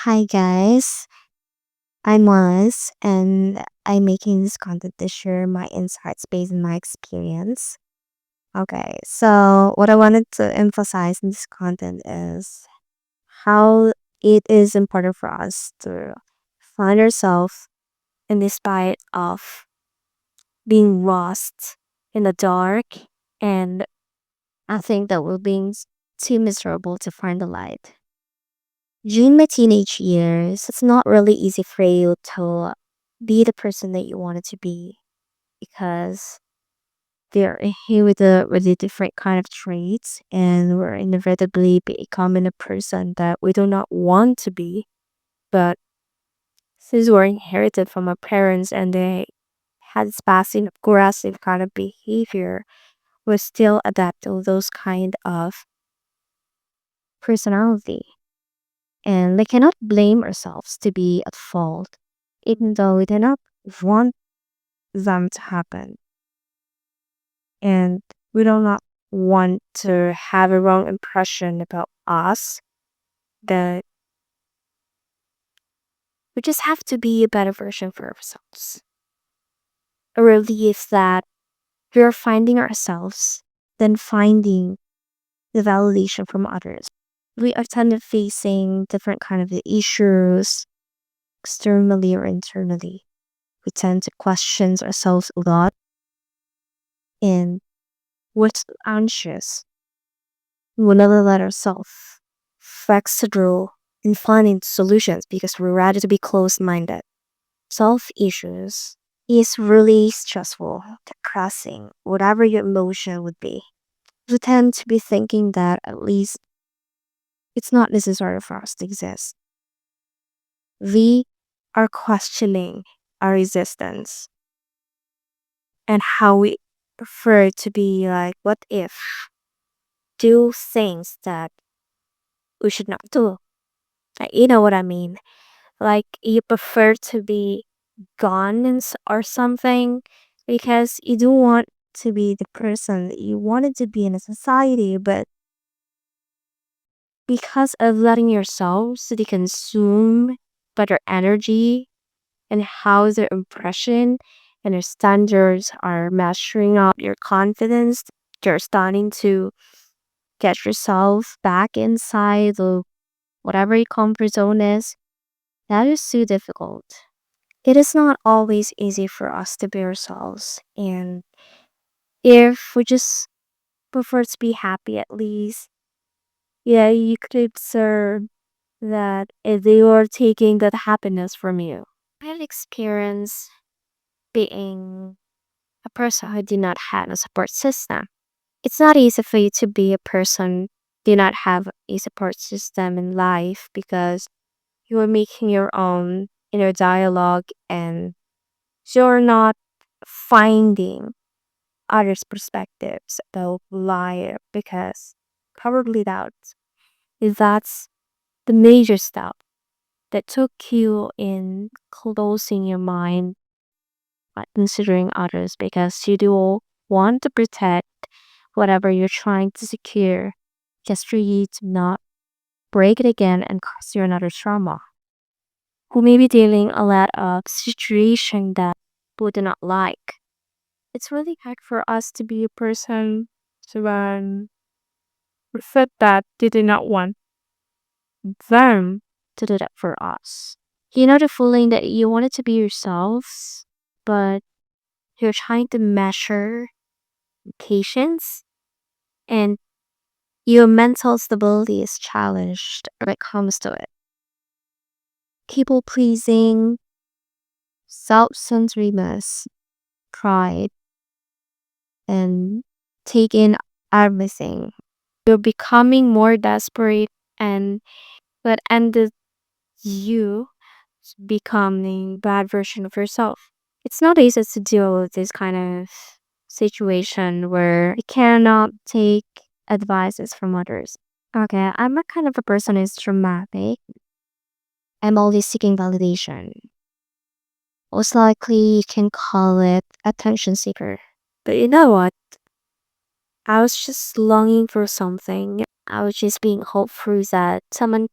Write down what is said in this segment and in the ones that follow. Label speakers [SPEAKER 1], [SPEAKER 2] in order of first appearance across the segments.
[SPEAKER 1] Hi guys, I'm Maz and I'm making this content to share my insights based on my experience. Okay, so what I wanted to emphasize in this content is how it is important for us to find ourselves in despite of being lost in the dark, and I think that we're being too miserable to find the light. During my teenage years, it's not really easy for you to be the person that you wanted to be because they're here with a different kind of traits, and we're inevitably becoming a person that we do not want to be. But since we're inherited from our parents and they had this passive aggressive kind of behavior, we still adapt to those kind of personality. And we cannot blame ourselves to be at fault, even though we do not want them to happen. And we do not want to have a wrong impression about us, that we just have to be a better version for ourselves. A relief that we are finding ourselves than finding the validation from others. We are tend to facing different kind of issues externally or internally. We tend to question ourselves a lot, and we're too anxious. We will never let ourselves flexible in finding solutions because we're ready to be closed minded. Self issues is really stressful, depressing, whatever your emotion would be. We tend to be thinking that at least it's not necessary for us to exist. We are questioning our existence and how we prefer to be like, what if? Do things that we should not do. Like, you know what I mean? Like, you prefer to be gone or something because you do want to be the person that you wanted to be in a society, but because of letting yourselves to consume better energy and how their impression and their standards are measuring up your confidence, you're starting to get yourself back inside the whatever your comfort zone is. That is too difficult. It is not always easy for us to be ourselves. And if we just prefer to be happy at least, yeah, you could observe that if they are taking that happiness from you. I had experience being a person who did not have a support system. It's not easy for you to be a person do not have a support system in life because you are making your own inner dialogue, and you're not finding others' perspectives about life because probably that's the major step that took you in closing your mind by considering others because you do want to protect whatever you're trying to secure just for you to not break it again and cause you another trauma. Who may be dealing a lot of situation that we do not like. It's really hard for us to be a person when we said that they did not want them to do that for us. You know the feeling that you wanted to be yourselves, but you're trying to measure patience, and your mental stability is challenged when it comes to it. People pleasing, self centeredness, pride, and take in everything. You're becoming more desperate, and that ended you becoming bad version of yourself. It's not easy to deal with this kind of situation where you cannot take advices from others. Okay, I'm a kind of a person who's dramatic. I'm always seeking validation. Most likely, you can call it attention seeker. But you know what? I was just longing for something. I was just being hopeful that someone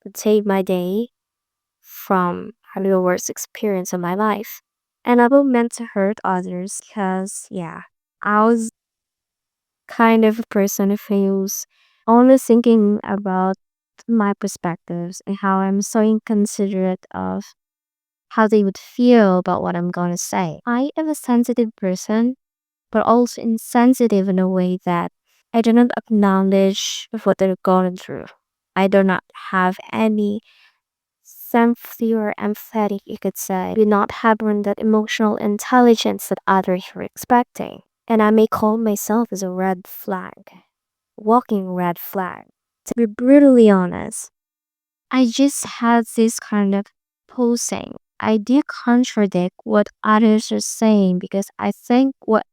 [SPEAKER 1] would save my day. from having the worst experience of my life. And I will meant to hurt others because, yeah, I was kind of a person who's only thinking about my perspectives and how I'm so inconsiderate of how they would feel about what I'm gonna say. I am a sensitive person, but also insensitive in a way that I do not acknowledge what they're going through. I do not have any sympathy or empathetic, you could say. Do not having that emotional intelligence that others are expecting. And I may call myself as a red flag, walking red flag. To be brutally honest, I just had this kind of posing. I do contradict what others are saying because I think what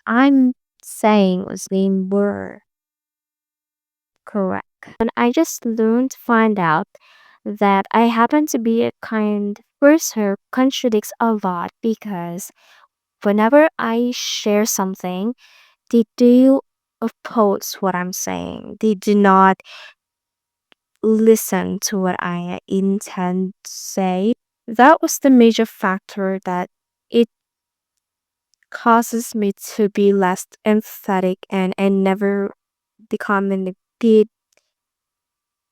[SPEAKER 1] I'm saying was being more correct. And I just learned to find out that I happen to be a kind person who contradicts a lot because whenever I share something, they do oppose what I'm saying. They do not listen to what I intend to say. That was the major factor that it causes me to be less empathetic and I never become a good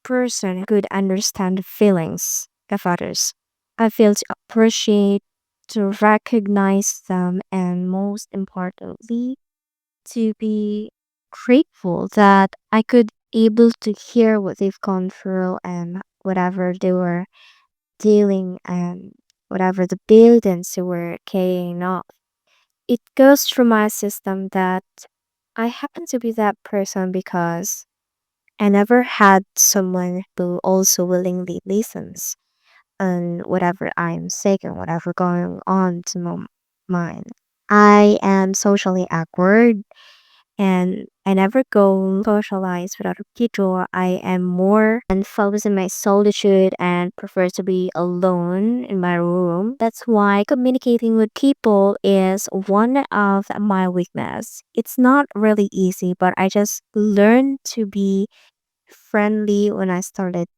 [SPEAKER 1] person who could understand the feelings of others. I feel to appreciate, to recognize them, and most importantly, to be grateful that I could able to hear what they've gone through and whatever they were dealing and whatever the burdens they were carrying off. It goes through my system that I happen to be that person because I never had someone who also willingly listens and whatever I'm saying, whatever going on to my mind. I am socially awkward and I never go socialize with other people. I am more and focus in my solitude and prefer to be alone in my room. That's why communicating with people is one of my weakness. It's not really easy, but I just learned to be friendly when I started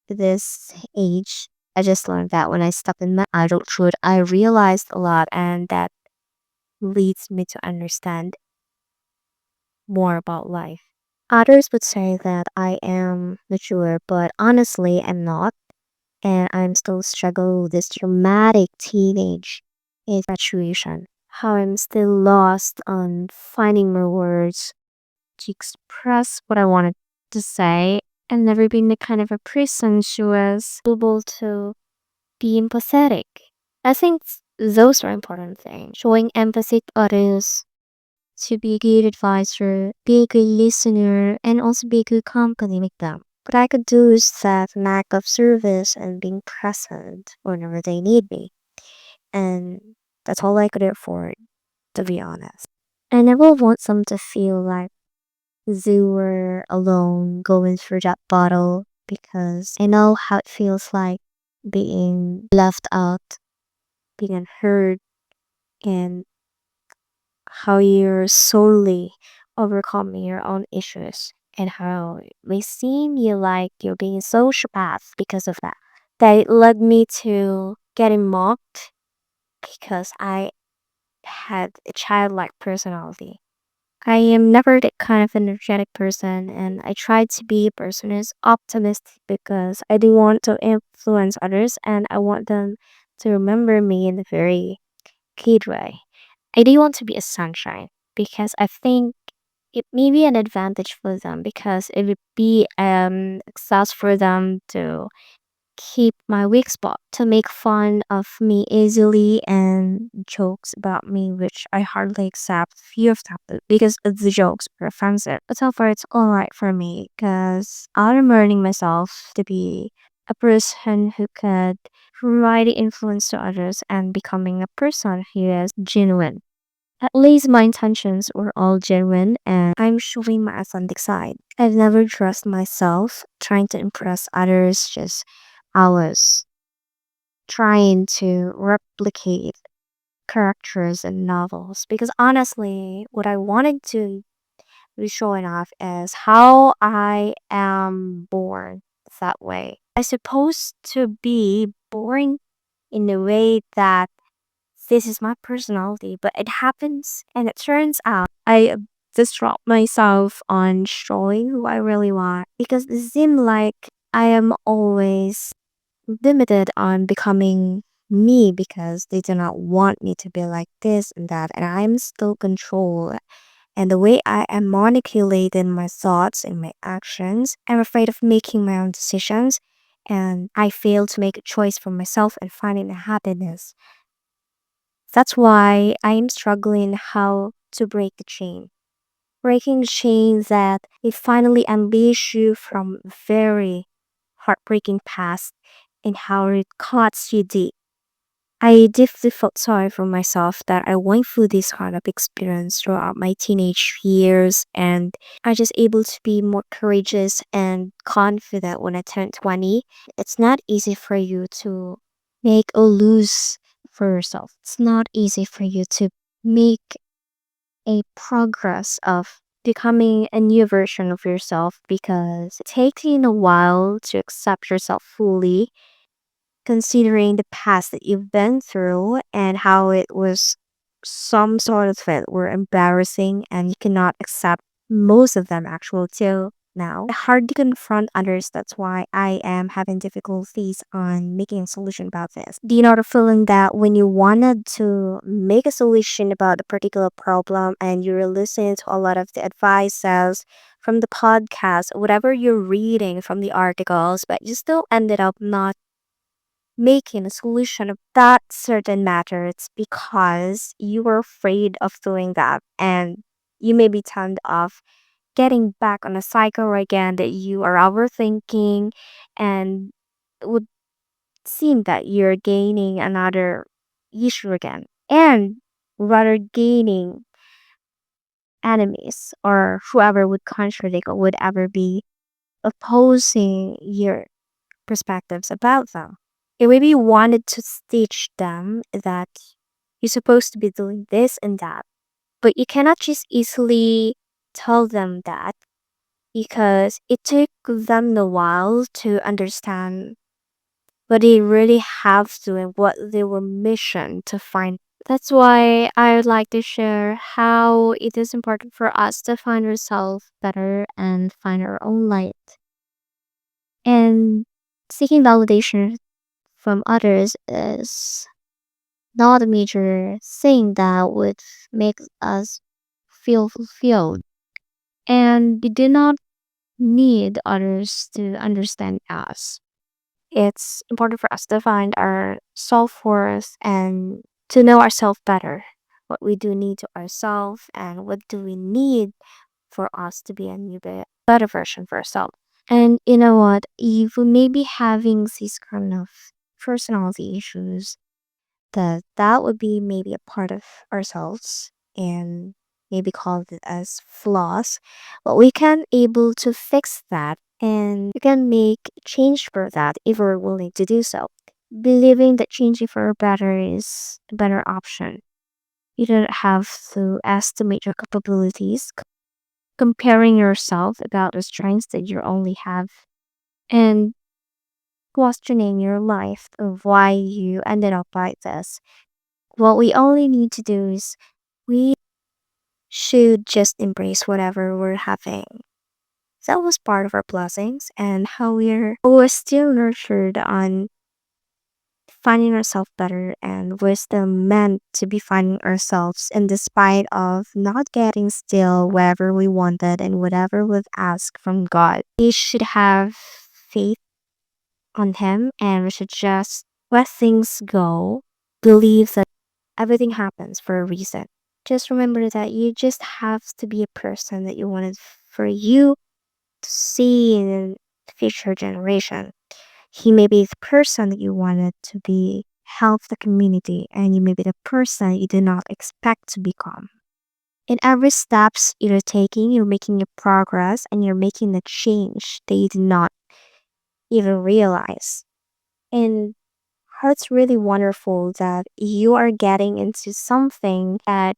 [SPEAKER 1] this age. I just learned that when I stepped in my adulthood, I realized a lot, and that leads me to understand more about life. Others would say that I am mature, but honestly, I'm not, and I'm still struggling with this traumatic teenage infatuation. How I'm still lost on finding my words to express what I wanted to say and never been the kind of a person who was able to be empathetic. I think those are important things. Showing empathy to others, to be a good advisor, be a good listener, and also be a good company with them. What I could do is that lack of service and being present whenever they need me. And that's all I could afford, to be honest. I never want them to feel like they were alone going through that battle because I know how it feels like being left out, being unheard, and how you're solely overcoming your own issues and how it may seem you like you're being a sociopath because of that. That led me to getting mocked because I had a childlike personality. I am never that kind of energetic person, and I try to be a person who's optimistic because I do want to influence others and I want them to remember me in a very good way. I do want to be a sunshine because I think it may be an advantage for them because it would be access for them to keep my weak spot, to make fun of me easily and jokes about me which I hardly accept few of them because the jokes are offensive. But so far it's alright for me because I'm learning myself to be a person who could provide influence to others and becoming a person who is genuine. At least my intentions were all genuine and I'm showing my authentic side. I've never trusted myself trying to impress others, just I was trying to replicate characters in novels because honestly, what I wanted to be showing off is how I am born that way. It's supposed to be boring in a way that this is my personality, but it happens and it turns out I disrupt myself on showing who I really want because it seems like I am always limited on becoming me because they do not want me to be like this and that, and I'm still controlled. And the way I am manipulating my thoughts and my actions, I'm afraid of making my own decisions, and I fail to make a choice for myself and finding the happiness. That's why I am struggling how to break the chain. Breaking the chain that it finally unleash you from very heartbreaking past and how it cuts you deep. I deeply felt sorry for myself that I went through this kind of experience throughout my teenage years, and I just able to be more courageous and confident when I turned 20. It's not easy for you to make or lose for yourself. It's not easy for you to make a progress of becoming a new version of yourself because it takes you a while to accept yourself fully, considering the past that you've been through and how it was some sort of it were embarrassing and you cannot accept most of them actual till now. Hard to confront others. That's why I am having difficulties on making a solution about this. Do you know the feeling that when you wanted to make a solution about a particular problem and you're listening to a lot of the advices from the podcast, whatever you're reading from the articles, but you still ended up not making a solution of that certain matter? It's because you were afraid of doing that and you may be turned off getting back on a cycle again that you are overthinking, and it would seem that you're gaining another issue again and rather gaining enemies or whoever would contradict or would ever be opposing your perspectives about them. It maybe wanted to teach them that you're supposed to be doing this and that, but you cannot just easily tell them that because it took them a while to understand what they really have to and what they were mission to find. That's why I would like to share how it is important for us to find ourselves better and find our own light. And seeking validation from others is not a major thing that would make us feel fulfilled. And we do not need others to understand us. It's important for us to find our self worth and to know ourselves better. What we do need to ourselves and what do we need for us to be a better version for ourselves. And you know what? If we may be having these kind of personality issues, that would be maybe a part of ourselves and maybe called it as flaws, but we can able to fix that and we can make change for that if we're willing to do so, believing that changing for better is a better option. You don't have to estimate your capabilities, comparing yourself about the strengths that you only have, and questioning your life of why you ended up like this. What we only need to do is we should just embrace whatever we're having. That was part of our blessings and how we're still nurtured on finding ourselves better, and we're still meant to be finding ourselves in despite of not getting still wherever we wanted and whatever we've asked from God. We should have faith on Him and we should just let things go. Believe that everything happens for a reason. Just remember that you just have to be a person that you wanted for you to see in the future generation. He may be the person that you wanted to be, help the community, and you may be the person you did not expect to become. In every steps you're taking, you're making a progress and you're making a change that you did not even realize. And how it's really wonderful that you are getting into something that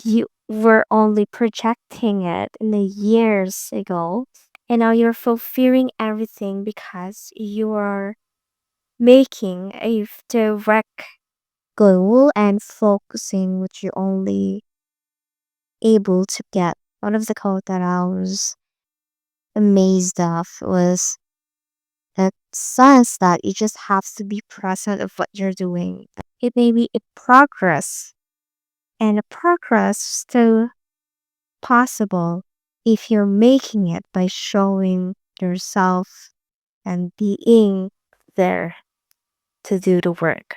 [SPEAKER 1] you were only projecting it in the years ago, And now you're fulfilling everything because you are making a direct goal and focusing what you're only able to get. One of the quote that I was amazed of was that sense that you just have to be present of what you're doing. It may be a progress, and a progress is still possible if you're making it by showing yourself and being there to do the work.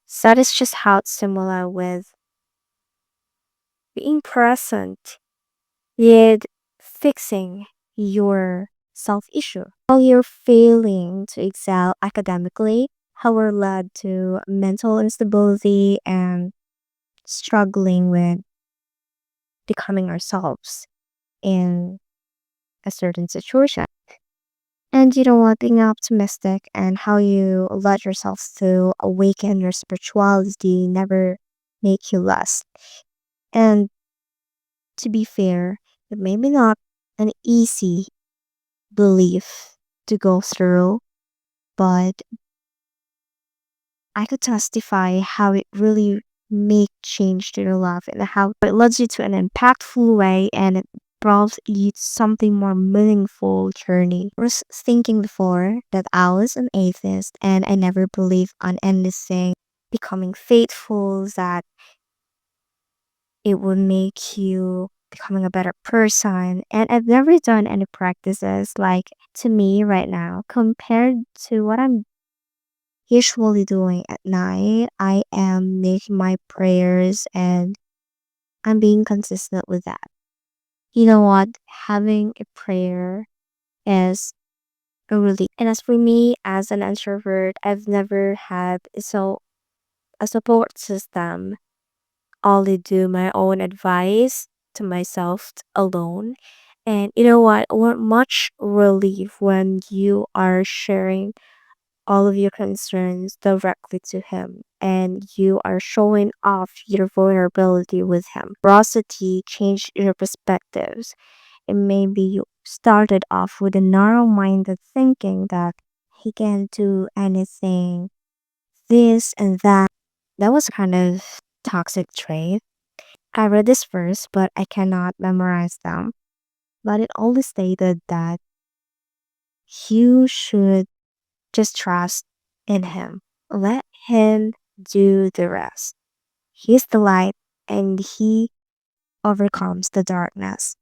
[SPEAKER 1] So that is just how it's similar with being present with fixing your self issue. While you're failing to excel academically, how we're led to mental instability and struggling with becoming ourselves in a certain situation. And you know what, being optimistic and how you let yourself to awaken your spirituality never make you less. And to be fair, it may be not an easy belief to go through, but I could testify how it really make change to your life and how it leads you to an impactful way and it brought you to something more meaningful journey. I was thinking before that I was an atheist and I never believed on anything becoming faithful that it would make you becoming a better person. And I've never done any practices like to me right now compared to what I'm usually doing at night. I am making my prayers and I'm being consistent with that. You know what? Having a prayer is a relief. And as for me, as an introvert, I've never had a support system. Only do my own advice to myself alone. And you know what much relief when you are sharing all of your concerns directly to him and you are showing off your vulnerability with him. Rosity changed your perspectives. And maybe you started off with a narrow minded thinking that he can do anything, this and that. That was kind of toxic trait. I read this verse, but I cannot memorize them. But it only stated that you should just trust in him. Let him do the rest. He's the light and he overcomes the darkness.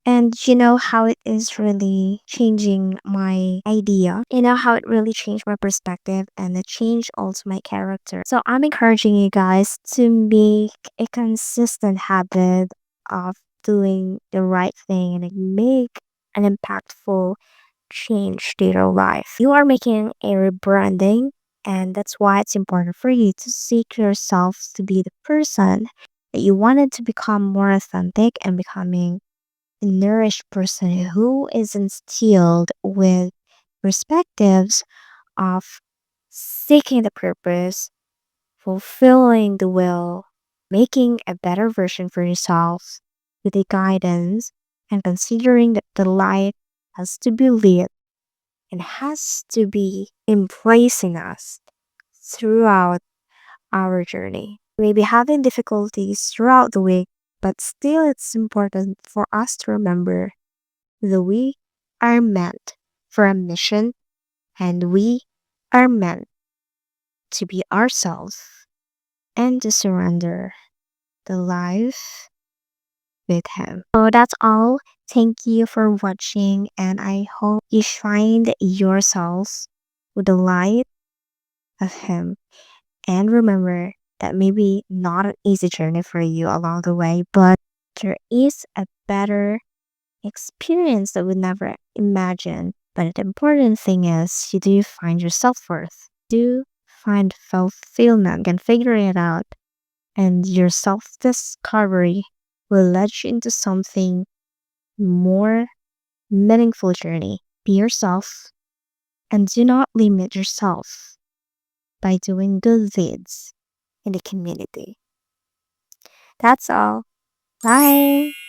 [SPEAKER 1] And you know how it is really changing my idea. You know how it really changed my perspective and it changed also my character. So I'm encouraging you guys to make a consistent habit of doing the right thing and make an impactful change to your life. You are making a rebranding, and that's why it's important for you to seek yourself to be the person that you wanted to become more authentic and becoming a nourished person who is instilled with perspectives of seeking the purpose, fulfilling the will, making a better version for yourself with the guidance, and considering that the light has to be lit and has to be embracing us throughout our journey. We may be having difficulties throughout the week, but still it's important for us to remember that we are meant for a mission and we are meant to be ourselves and to surrender the life with Him. So that's all. Thank you for watching, and I hope you shine yourselves with the light of Him. And remember that maybe not an easy journey for you along the way, but there is a better experience that we never imagined. But the important thing is you do find your self-worth. Do find fulfillment and figuring it out. And your self-discovery will lead you into something more meaningful journey. Be yourself and do not limit yourself by doing good deeds in the community. That's all. Bye.